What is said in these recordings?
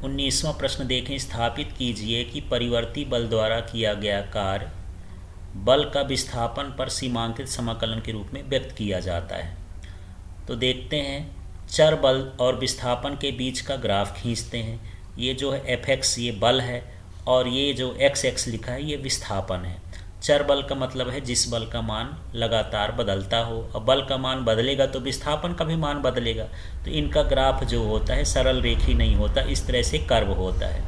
19वां प्रश्न देखें। स्थापित कीजिए कि परिवर्ती बल द्वारा किया गया कार्य बल का विस्थापन पर सीमांकित समाकलन के रूप में व्यक्त किया जाता है। तो देखते हैं, चर बल और विस्थापन के बीच का ग्राफ खींचते हैं। ये जो है Fx ये बल है और ये जो Xx लिखा है ये विस्थापन है। चर बल का मतलब है जिस बल का मान लगातार बदलता हो। अब बल का मान बदलेगा तो विस्थापन का भी मान बदलेगा। तो इनका ग्राफ जो होता है सरल रेखी नहीं होता, इस तरह से कर्व होता है।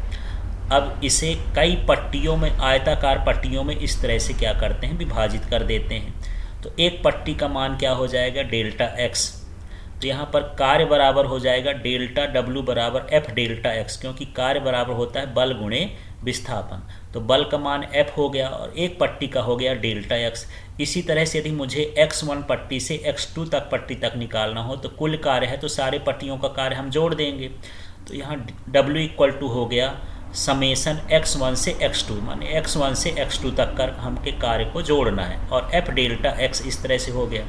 अब इसे कई पट्टियों में, आयताकार पट्टियों में इस तरह से क्या करते हैं, विभाजित कर देते हैं। तो एक पट्टी का मान क्या हो जाएगा, डेल्टा एक्स। तो यहाँ पर कार्य बराबर हो जाएगा डेल्टा डब्ल्यू बराबर एफ डेल्टा एक्स, क्योंकि कार्य बराबर होता है बल गुणे विस्थापन। तो बल का मान एफ हो गया और एक पट्टी का हो गया डेल्टा एक्स। इसी तरह से यदि मुझे x1 पट्टी से x2 तक पट्टी तक निकालना हो तो कुल कार्य है तो सारे पट्टियों का कार्य हम जोड़ देंगे। तो यहाँ W इक्वल टू हो गया समेसन x1 से x2, माने x1 से x2 तक कर हमके कार्य को जोड़ना है, और f डेल्टा x इस तरह से हो गया।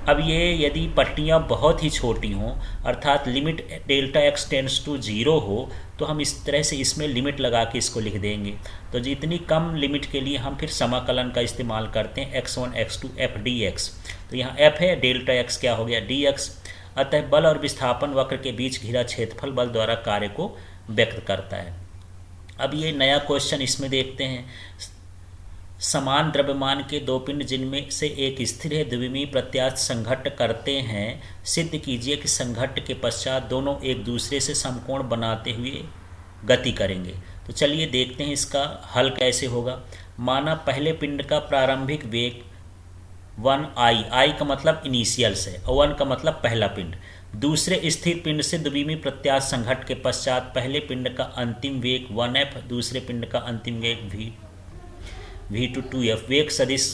अब ये यदि पट्टियाँ बहुत ही छोटी हों, अर्थात limit delta X tends to 0 हो, तो हम इस तरह से इसमें लिमिट लगा के इसको लिख देंगे। तो जितनी कम लिमिट के लिए हम फिर समाकलन का इस्तेमाल करते हैं x1 x2 f dx। तो यहाँ f है, डेल्टा एक्स क्या हो गया dx। अतः बल और विस्थापन वक्र के बीच घिरा क्षेत्रफल बल द्वारा कार्य को व्यक्त करता है। अब ये नया क्वेश्चन इसमें देखते हैं। समान द्रव्यमान के दो पिंड जिनमें से एक स्थिर है द्विमीय प्रत्यास्थ संघट्ट करते हैं, सिद्ध कीजिए कि संघट्ट के पश्चात दोनों एक दूसरे से समकोण बनाते हुए गति करेंगे। तो चलिए देखते हैं इसका हल कैसे होगा। माना पहले पिंड का प्रारंभिक वेग 1i, i का मतलब इनिशियल्स है और 1 का मतलब पहला पिंड। दूसरे स्थिर पिंड से द्विमीय प्रत्यास्थ संघट्ट के पश्चात पहले पिंड का अंतिम वेग 1f, दूसरे पिंड का अंतिम वेग v2 2f। वेग सदिश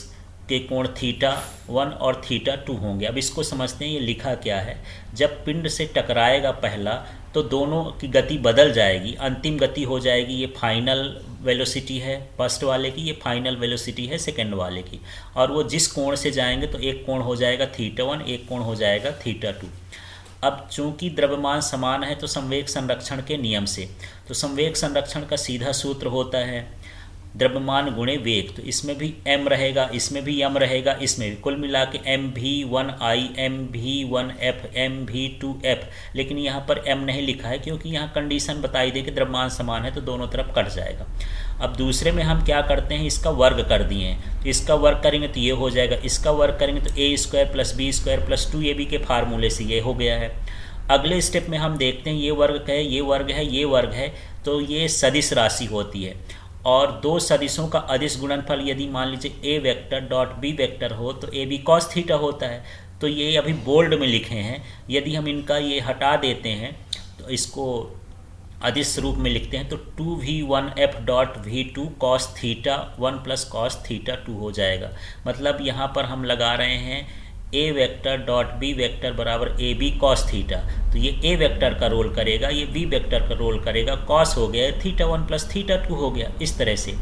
के कोण θ1 और θ2 होंगे। अब इसको समझते हैं, ये लिखा क्या है। जब पिंड से टकराएगा पहला तो दोनों की गति बदल जाएगी, अंतिम गति हो जाएगी, ये फाइनल वेलोसिटी है फर्स्ट वाले की, ये फाइनल वेलोसिटी है सेकंड वाले की, और वो जिस कोण से जाएंगे तो एक कोण हो जाएगा θ1, एक कोण हो जाएगा θ2। अब चूंकि द्रव्यमान समान है तो संवेग संरक्षण के नियम से, तो संवेग संरक्षण का सीधा सूत्र होता है द्रव्यमान गुणे वेग। तो इसमें भी m रहेगा, इसमें भी m रहेगा, इसमें भी, कुल मिला के mv1i mv1f mv2f। लेकिन यहाँ पर m नहीं लिखा है क्योंकि यहाँ कंडीशन बताई दे कि द्रव्यमान समान है तो दोनों तरफ कट जाएगा। अब दूसरे में हम क्या करते हैं, इसका वर्ग कर दिए हैं। तो इसका वर्ग करेंगे तो ये हो जाएगा, इसका वर्ग करेंगे तो a² + b² + 2ab के फार्मूले से ये हो गया है। अगले स्टेप में हम देखते हैं ये वर्ग है, ये वर्ग है, ये वर्ग है, तो ये सदिश राशि होती है। और दो सदिशों का अदिश गुणनफल यदि मान लीजिए a vector dot b vector हो तो a b cos थीटा होता है। तो ये अभी बोल्ड में लिखे हैं। यदि हम इनका ये हटा देते हैं तो इसको अदिश रूप में लिखते हैं तो 2v1f dot v2 cos θ1 + cos θ2 हो जाएगा। मतलब यहाँ पर हम लगा रहे हैं a vector dot b vector बराबर ए बी कॉस थीटा। तो ये a वेक्टर का रोल करेगा, ये b वेक्टर का रोल करेगा, कॉस हो गया, θ1 + θ2 हो गया, इस तरह से।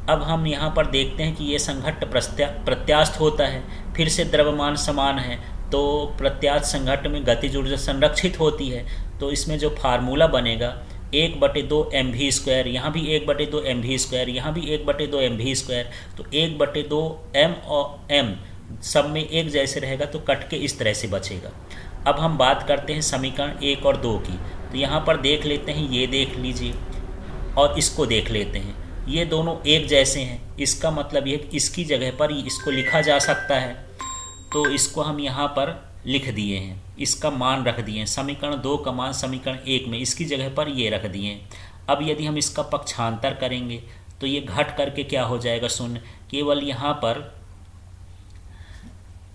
अब हम यहाँ पर देखते हैं कि ये संघट्ट प्रत्यास्थ होता है। फिर से द्रव्यमान समान है तो प्रत्यास्थ संघट्ट में गतिज ऊर्जा संरक्षित होती है। तो इसमें जो फार्मूला बनेगा 1/2 mv², यहाँ भी 1/2 mv², यहाँ भी 1/2 mv²। तो 1/2 m और m सब में एक जैसे रहेगा तो कट के इस तरह से बचेगा। अब हम बात करते हैं समीकरण 1 और 2 की। तो यहाँ पर देख लेते हैं, ये देख लीजिए और इसको देख लेते हैं, ये दोनों एक जैसे हैं। इसका मतलब ये इसकी जगह पर इसको लिखा जा सकता है। तो इसको हम यहाँ पर लिख दिए हैं, इसका मान रख दिए हैं। समीकरण 2 का मान समीकरण 1 में इसकी जगह पर ये रख दिए हैं। अब यदि हम इसका पक्षांतर करेंगे तो ये घट करके क्या हो जाएगा, 0। केवल यहाँ पर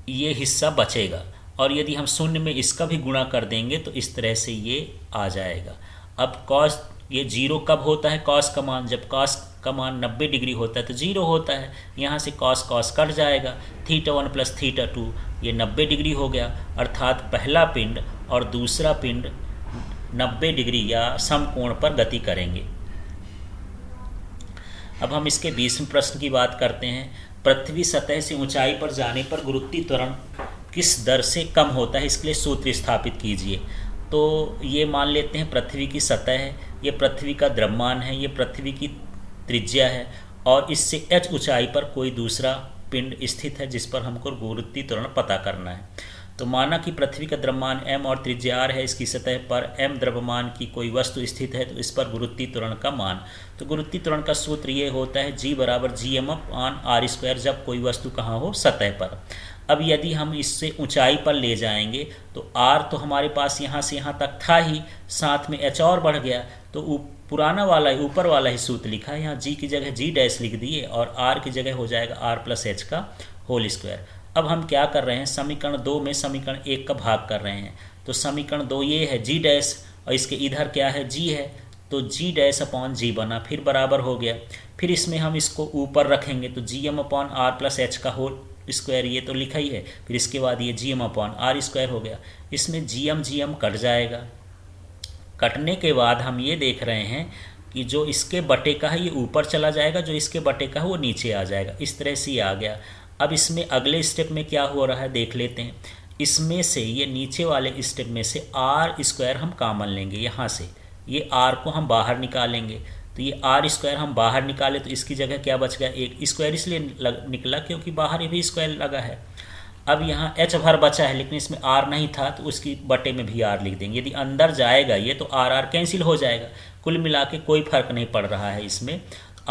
ये हिस्सा बचेगा और यदि हम 0 में इसका भी गुणा कर देंगे तो इस तरह से ये आ जाएगा। अब कॉस, ये 0 कब होता है कॉस का मान, जब कॉस का मान 90 डिग्री होता है तो 0 होता है। यहाँ से कॉस कॉस कट जाएगा, θ1 + θ2 ये 90 डिग्री हो गया। अर्थात पहला पिंड और दूसरा पिंड 90 डिग्री या समकोण पर गति करेंगे। अब हम इसके 20वें प्रश्न की बात करते हैं। पृथ्वी सतह से ऊंचाई पर जाने पर गुरुत्वीय त्वरण किस दर से कम होता है, इसके लिए सूत्र स्थापित कीजिए। तो ये मान लेते हैं पृथ्वी की सतह है, ये पृथ्वी का द्रव्यमान है, ये पृथ्वी की त्रिज्या है और इससे h ऊंचाई पर कोई दूसरा पिंड स्थित है जिस पर हमको गुरुत्वीय त्वरण पता करना है। तो माना कि पृथ्वी का द्रव्यमान m और त्रिज्या r है, इसकी सतह पर m द्रव्यमान की कोई वस्तु स्थित है, तो इस पर गुरुत्वीय त्वरण का मान, तो गुरुत्वीय त्वरण का सूत्र ये होता है G बराबर gm/r², जब कोई वस्तु कहाँ हो, सतह पर। अब यदि हम इससे ऊंचाई पर ले जाएंगे तो r तो हमारे पास यहाँ से यहाँ तक था ही, साथ में h और बढ़ गया, तो पुराना वाला ऊपर वाला ही सूत्र लिखा है, यहाँ g की जगह g' लिख दिए और r की जगह हो जाएगा r+h का होल स्क्वायर। अब हम क्या कर रहे हैं, समीकरण 2 में समीकरण 1 का भाग कर रहे हैं। तो समीकरण 2 ये है g' और इसके इधर क्या है, g है, तो g' बना, फिर बराबर हो गया। फिर इसमें हम इसको ऊपर रखेंगे तो gm/r+h का होल स्क्वायर, ये तो लिखा ही है। फिर इसके बाद ये gm/r² हो गया। इसमें gm कट जाएगा। कटने के बाद हम ये देख रहे हैं कि जो इसके बटे का है ये ऊपर चला जाएगा, जो इसके बटे का है वो नीचे आ जाएगा। इस तरह से ये आ गया। अब इसमें अगले स्टेप में क्या हो रहा है देख लेते हैं। इसमें से ये नीचे वाले स्टेप में से r² हम कॉमन लेंगे, यहाँ से ये r को हम बाहर निकालेंगे। तो ये r² हम बाहर निकाले तो इसकी जगह क्या बच गया, एक स्क्वायर इसलिए निकला क्योंकि बाहर भी स्क्वायर लगा है। अब यहाँ h भर बचा है लेकिन इसमें r नहीं था तो उसकी बटे में भी r लिख देंगे। यदि अंदर जाएगा ये तो r कैंसिल हो जाएगा। कुल मिला के कोई फर्क नहीं पड़ रहा है इसमें।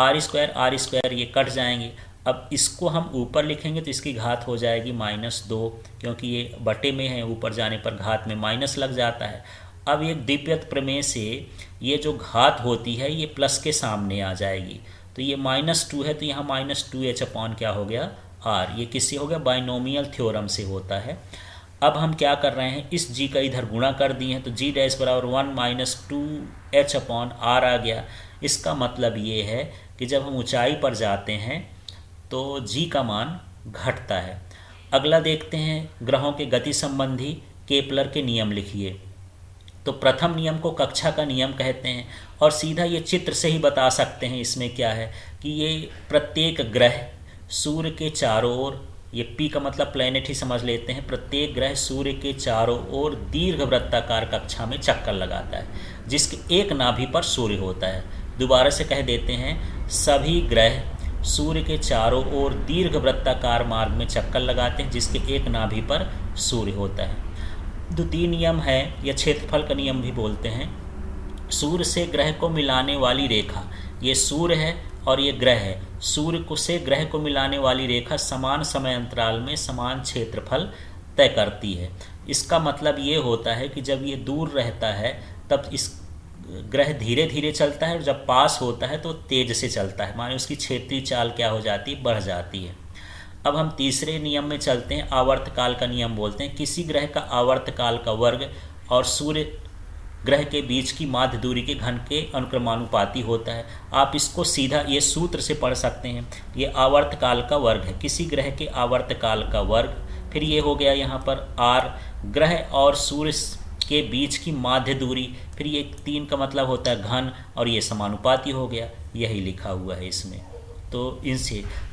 r² ये कट जाएंगे। अब इसको हम ऊपर लिखेंगे तो इसकी घात हो जाएगी -2, क्योंकि ये बटे में है, ऊपर जाने पर घात में माइनस लग जाता है। अब एक द्विपद प्रमेय से ये जो घात होती है ये प्लस के सामने आ जाएगी, तो ये -2 है तो यहाँ -2h क्या हो गया, r। ये किससे हो गया, बाइनोमियल थ्योरम से होता है। अब हम क्या कर रहे हैं, इस g का इधर गुणा कर दिए हैं तो g' बराबर 1 -2h/r आ गया। इसका मतलब ये है कि जब हम ऊंचाई पर जाते हैं तो g का मान घटता है। अगला देखते हैं, ग्रहों के गति संबंधी केपलर के नियम लिखिए। तो प्रथम नियम को कक्षा का नियम कहते हैं और सीधा ये चित्र से ही बता सकते हैं। इसमें क्या है कि ये प्रत्येक ग्रह सूर्य के चारों ओर, ये P का मतलब प्लैनेट ही समझ लेते हैं, प्रत्येक ग्रह सूर्य के चारों ओर दीर्घ वृत्ताकार कक्षा में चक्कर लगाता है जिसके एक नाभि पर सूर्य होता है। दोबारा से कह देते हैं, सभी ग्रह सूर्य के चारों ओर दीर्घ वृत्ताकार मार्ग में चक्कर लगाते हैं जिसके एक नाभि पर सूर्य होता है। द्वितीय नियम है या क्षेत्रफल का नियम भी बोलते हैं। सूर्य से ग्रह को मिलाने वाली रेखा, ये सूर्य है और ये ग्रह है, सूर्य को से ग्रह को मिलाने वाली रेखा समान समय अंतराल में समान क्षेत्रफल तय करती है। इसका मतलब ये होता है कि जब ये दूर रहता है तब इस ग्रह धीरे धीरे चलता है और जब पास होता है तो तेज से चलता है, माने उसकी क्षेत्रीय चाल क्या हो जाती है, बढ़ जाती है। अब हम तीसरे नियम में चलते हैं, आवर्तकाल का नियम बोलते हैं। किसी ग्रह का आवर्तकाल का वर्ग और सूर्य ग्रह के बीच की माध्य दूरी के घन के अनुक्रमानुपाती होता है। आप इसको सीधा ये सूत्र से पढ़ सकते हैं। ये आवर्तकाल का वर्ग है, किसी ग्रह के आवर्तकाल का वर्ग, फिर ये हो गया यहाँ पर r, ग्रह और सूर्य के बीच की माध्य दूरी, फिर ये 3 का मतलब होता है घन और ये समानुपाती हो गया। यही लिखा हुआ है इसमें।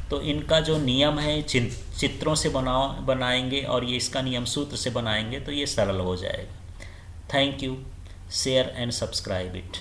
तो इनका जो नियम है चित्रों से बनाएंगे और ये इसका नियम सूत्र से बनाएंगे तो ये सरल हो जाएगा। Thank you. Share and subscribe it.